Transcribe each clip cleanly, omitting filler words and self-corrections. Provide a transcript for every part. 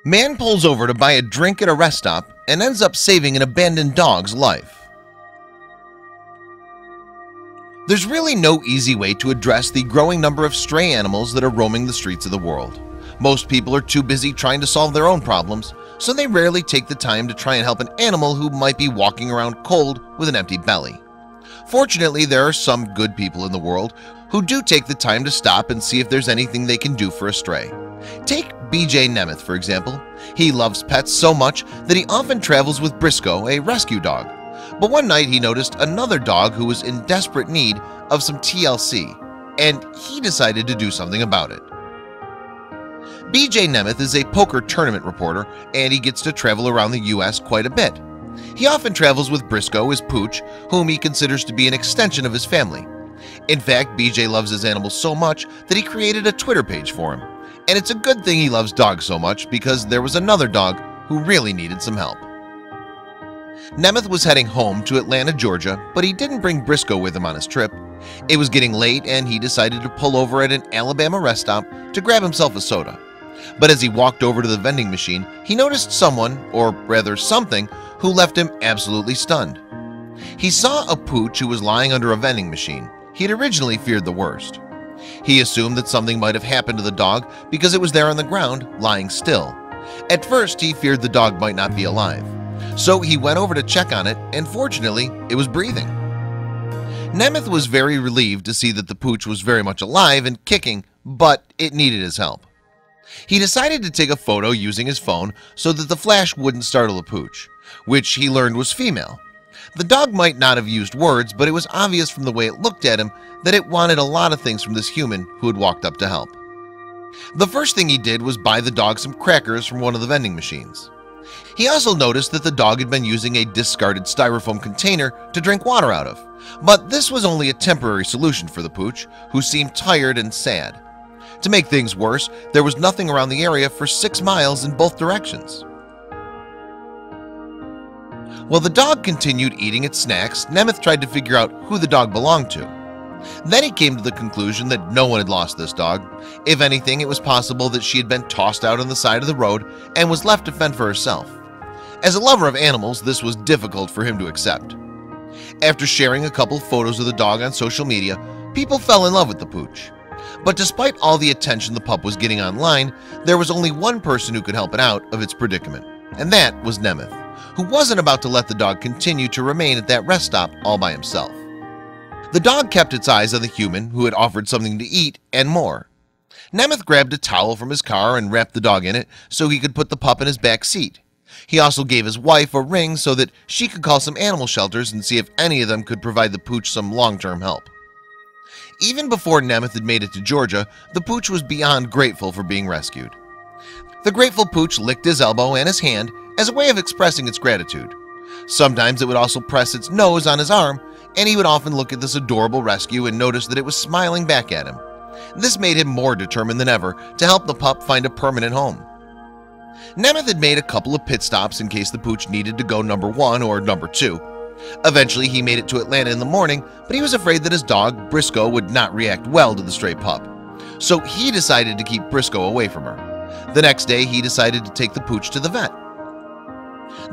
Man pulls over to buy a drink at a rest stop and ends up saving an abandoned dog's life. There's really no easy way to address the growing number of stray animals that are roaming the streets of the world. Most people are too busy trying to solve their own problems, so they rarely take the time to try and help an animal who might be walking around cold with an empty belly. Fortunately, there are some good people in the world who do take the time to stop and see if there's anything they can do for a stray. Take BJ Nemeth, for example. He loves pets so much that he often travels with Briscoe, a rescue dog. But one night he noticed another dog who was in desperate need of some TLC, and he decided to do something about it. BJ Nemeth is a poker tournament reporter, and he gets to travel around the US quite a bit. He often travels with Briscoe, his pooch, whom he considers to be an extension of his family. In fact, BJ loves his animals so much that he created a Twitter page for him. And it's a good thing he loves dogs so much, because there was another dog who really needed some help. Nemeth was heading home to Atlanta, Georgia, but he didn't bring Briscoe with him on his trip. It was getting late and he decided to pull over at an Alabama rest stop to grab himself a soda. But as he walked over to the vending machine, he noticed someone, or rather something, who left him absolutely stunned. He saw a pooch who was lying under a vending machine. He had originally feared the worst. He assumed that something might have happened to the dog because it was there on the ground, lying still. At first, he feared the dog might not be alive. So he went over to check on it, and fortunately, it was breathing. Nemeth was very relieved to see that the pooch was very much alive and kicking, but it needed his help. He decided to take a photo using his phone so that the flash wouldn't startle the pooch, which he learned was female. The dog might not have used words, but it was obvious from the way it looked at him that it wanted a lot of things from this human who had walked up to help. The first thing he did was buy the dog some crackers from one of the vending machines. He also noticed that the dog had been using a discarded styrofoam container to drink water out of, but this was only a temporary solution for the pooch, who seemed tired and sad. To make things worse, there was nothing around the area for 6 miles in both directions. While the dog continued eating its snacks, Nemeth tried to figure out who the dog belonged to. Then he came to the conclusion that no one had lost this dog. If anything, it was possible that she had been tossed out on the side of the road and was left to fend for herself. As a lover of animals, this was difficult for him to accept. After sharing a couple photos of the dog on social media, people fell in love with the pooch. But despite all the attention the pup was getting online, there was only one person who could help it out of its predicament, and that was Nemeth, who wasn't about to let the dog continue to remain at that rest stop all by himself. The dog kept its eyes on the human who had offered something to eat and more. Nemeth grabbed a towel from his car and wrapped the dog in it so he could put the pup in his back seat. He also gave his wife a ring so that she could call some animal shelters and see if any of them could provide the pooch some long-term help. Even before Nemeth had made it to Georgia, the pooch was beyond grateful for being rescued. The grateful pooch licked his elbow and his hand as a way of expressing its gratitude. Sometimes it would also press its nose on his arm, and he would often look at this adorable rescue and notice that it was smiling back at him. This made him more determined than ever to help the pup find a permanent home. Nemeth had made a couple of pit stops in case the pooch needed to go number 1 or number 2. Eventually, he made it to Atlanta in the morning, but he was afraid that his dog, Briscoe, would not react well to the stray pup. So he decided to keep Briscoe away from her. The next day, he decided to take the pooch to the vet.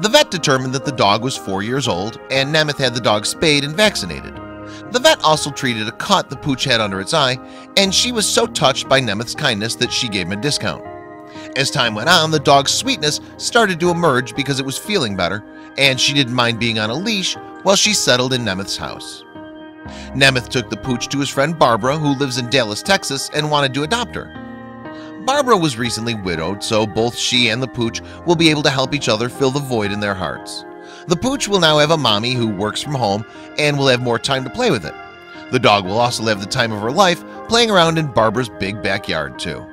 The vet determined that the dog was 4 years old, and Nemeth had the dog spayed and vaccinated. The vet also treated a cut the pooch had under its eye, and she was so touched by Nemeth's kindness that she gave him a discount. As time went on, the dog's sweetness started to emerge because it was feeling better, and she didn't mind being on a leash while she settled in Nemeth's house. Nemeth took the pooch to his friend Barbara, who lives in Dallas, Texas, and wanted to adopt her. Barbara was recently widowed, so both she and the pooch will be able to help each other fill the void in their hearts. The pooch will now have a mommy who works from home and will have more time to play with it. The dog will also have the time of her life playing around in Barbara's big backyard too.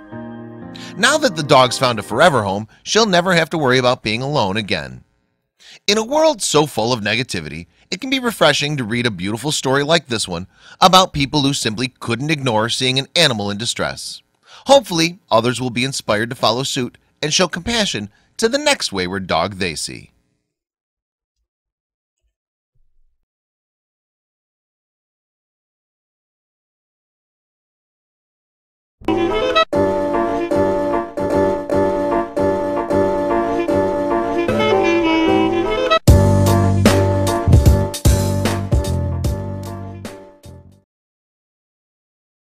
Now that the dog's found a forever home, she'll never have to worry about being alone again. In a world so full of negativity, it can be refreshing to read a beautiful story like this one about people who simply couldn't ignore seeing an animal in distress. Hopefully, others will be inspired to follow suit and show compassion to the next wayward dog they see.